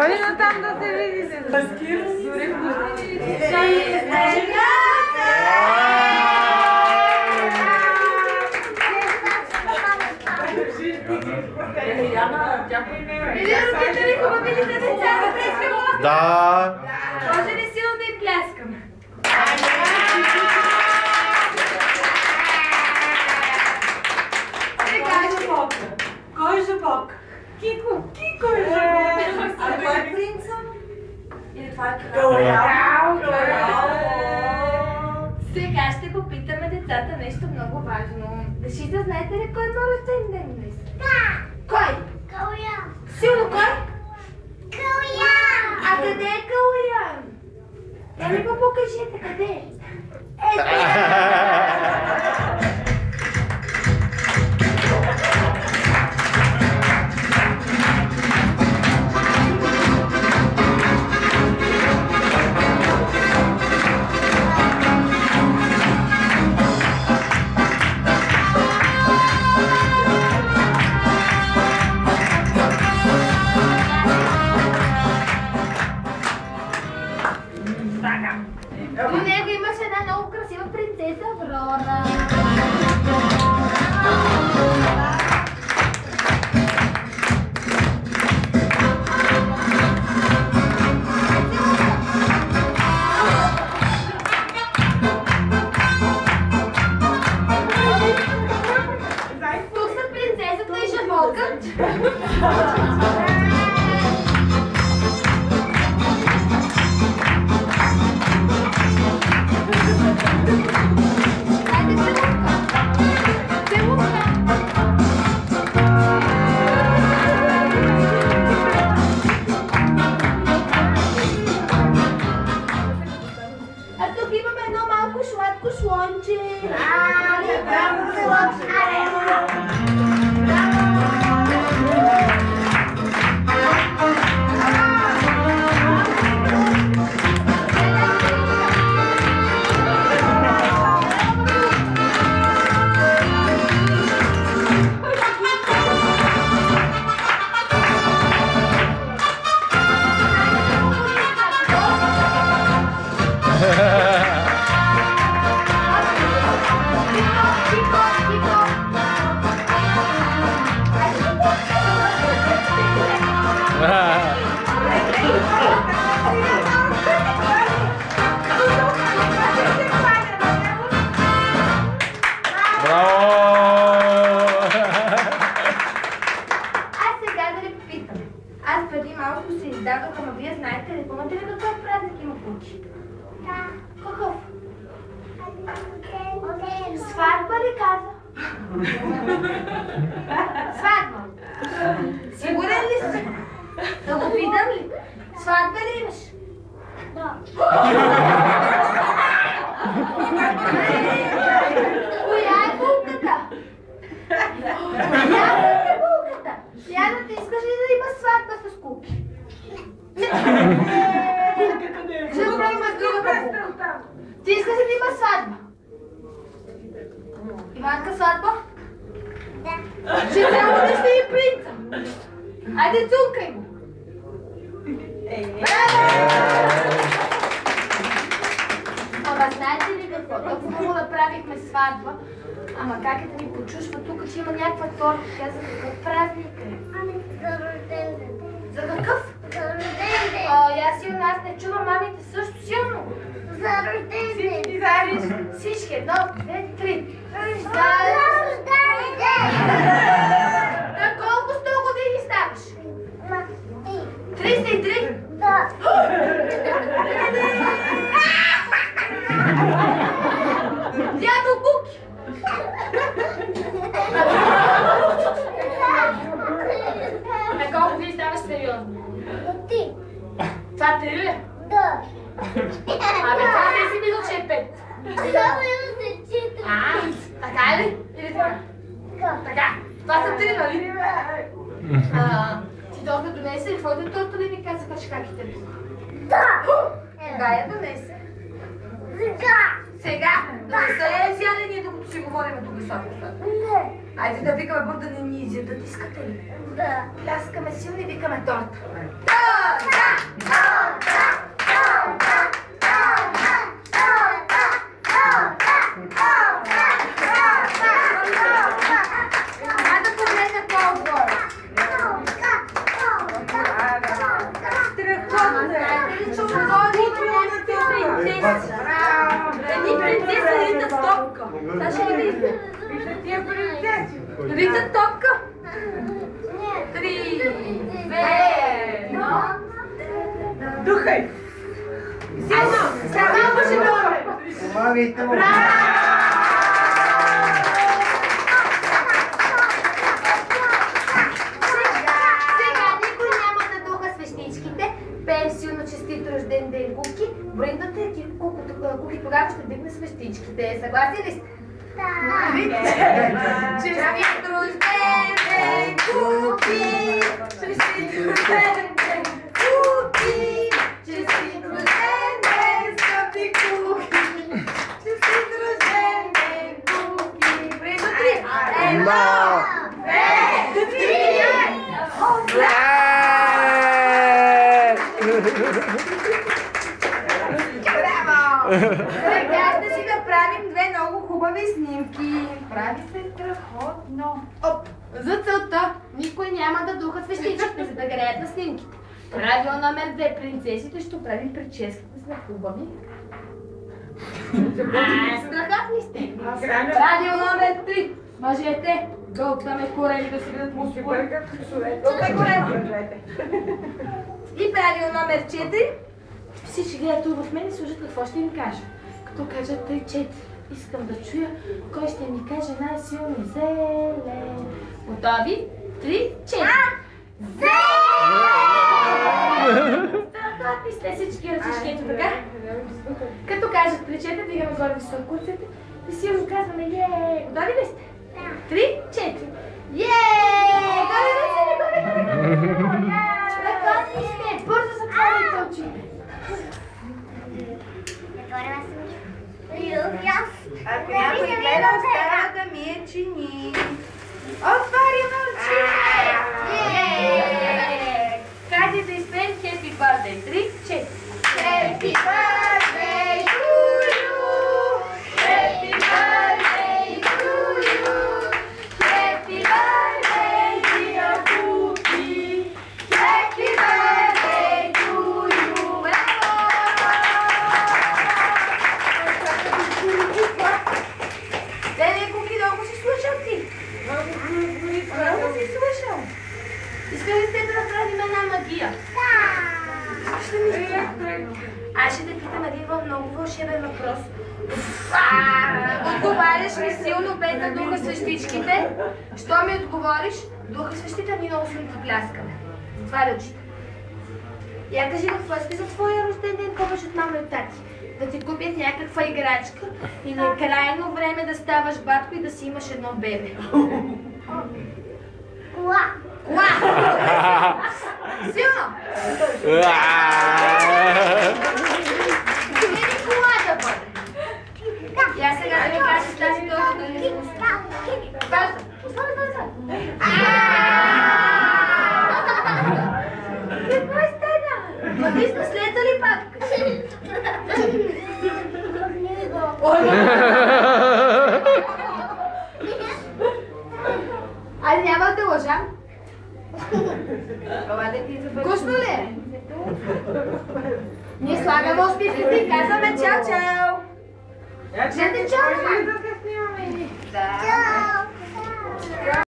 Ходи на там да се видите. Маскира си. Да. Може ли силно да й пляскаме? Кой е жабок? Кико е жабок. А кой е принца? Или това е Крал. Сега ще попитаме децата нещо много важно. Дешите, знаете ли кой има рожден ден днес? Да! Кой? Калуян! Силно кой? Калуян! А къде е Калуян? Я ми го покажете, къде е? До него имаше една много красива принцеса Аврора. Тук са принцесата и жабокът. А тук имаме едно малко сладко слонче. Аз преди малко се издадох, ама вие знаете ли, помните ли какъв празник има в Луки? Да! Какъв? Ден! Сватба ли каза? Сватба! Сигурен ли си? Да го питам ли? Сватба ли имаш? Да! Коя е булката? Коя е булката? Яна, ти искаш ли да има сватба с Куки? Ще правим другата булка. Ти искаш ли да има сватба? Иванка, сватба? Да! Ще трябва да ще и принца. Айде, цункай го. Ама знаете ли какво? Толкова много направихме сватба. Ама как е да ни почушва тук, че има някаква торта? Тя за какъв празник е? Ами, за рожден ден! За какъв? За рожден ден! Я силно, аз не чувам мамите също силно. За рожден ден! Ти заедно всички. Едно, две, три. За рожден ден! На колко 100 години ставаш? На 33? Да! Дядо Куки! На колко години ставаш сериозно? Ти! Това 3 ли? Да! Абе, това не си мисля, че е 5. Само имате 4! Така ли? Или така? Така. Това са 3, нали? Ти торта донесе ли? Твоята торта ли ми казаха, че как е те? Да! Кога я донесе? Сега! Сега! Да не са я изяли ние, докато си говорим тук високо. Не! Айде да викаме бърда да ни изядат, искате ли? Да! Пляскаме силно и викаме торта. Да! Да погледна по-отгоре. Знаете ли, че отгоре има някакви принцеси? Едни принцеси ритат топка. Саша я вижда. Вижте тия принцеси. Ритат топка. 3, 2, 1. Духай. Сега малко ще духай. Помагайте му! Сега никой няма да духа свещичките. Пеем силно честит рожден ден, Куки. Броим до трети, Куки тогава ще дигне свещичките. Съгласни ли сте? Честит рожден ден, Куки! Честит рожден ден, Куки! Честит рожден ден, скъпи Куки! Честит рожден ден, Куки! Броим до три. Едно, две, три! Браво! Сега ще си направим две много хубави снимки. Прави се страхотно. Оп! За целта никой няма да духа свещичките, за да греят на снимките. Правило номер 2. Принцесите ще правим прическите сме хубави. Страхотни сте. Правило номер 3. Мъжете, гълтаме корени да си видят мускули. Гълтаме корени. И правило номер 4. Всички гледат тук в мен и слушат какво ще им кажа. Като кажат 3-4, искам да чуя кой ще ми каже най-силно зелен. Готови? 3-4. Страхотни сте всички ръчички, ето така. Като кажат 3-4, дигаме горе високо ръцете и силно казваме е. Готови ли сте? 3-4. Горе ръцете, горе. Страхотни сте, бързо затворите очите. Ако някой гледа, остава да ми е чини. Отваряме очи! Хайде да изпеем Happy Birthday. 3-4. Happy Birthday to you! Happy Birthday to you! Happy Birthday dear Cookie! Happy Birthday to you! Леле, Куки, много си слушал ти. Много си слушал. Искали сте да направим една магия? Ще ми спря. Аз ще те питам един много вълшебен въпрос. Отговаряш ми силно, без да духа свещичките. Що ми отговориш? Духа свещите, ми много силно пляскаме. Затваря очите. Я кажи какво искаш за твоя рожден ден, повече от мама и от тати. Да ти купят някаква играчка и на е крайно време да ставаш батко и да си имаш едно бебе. Кола. Кола! Силно! Или колата бъде? Я сега да ми кажеш тази този да не се пуска. Бързо! Остави бързо! Какво е стана? Ма ти сме слетали пак? Айде няма да лъжа. Вкусно ли е? Ние слагаме успехите и казваме чао-чао. Кажете чао!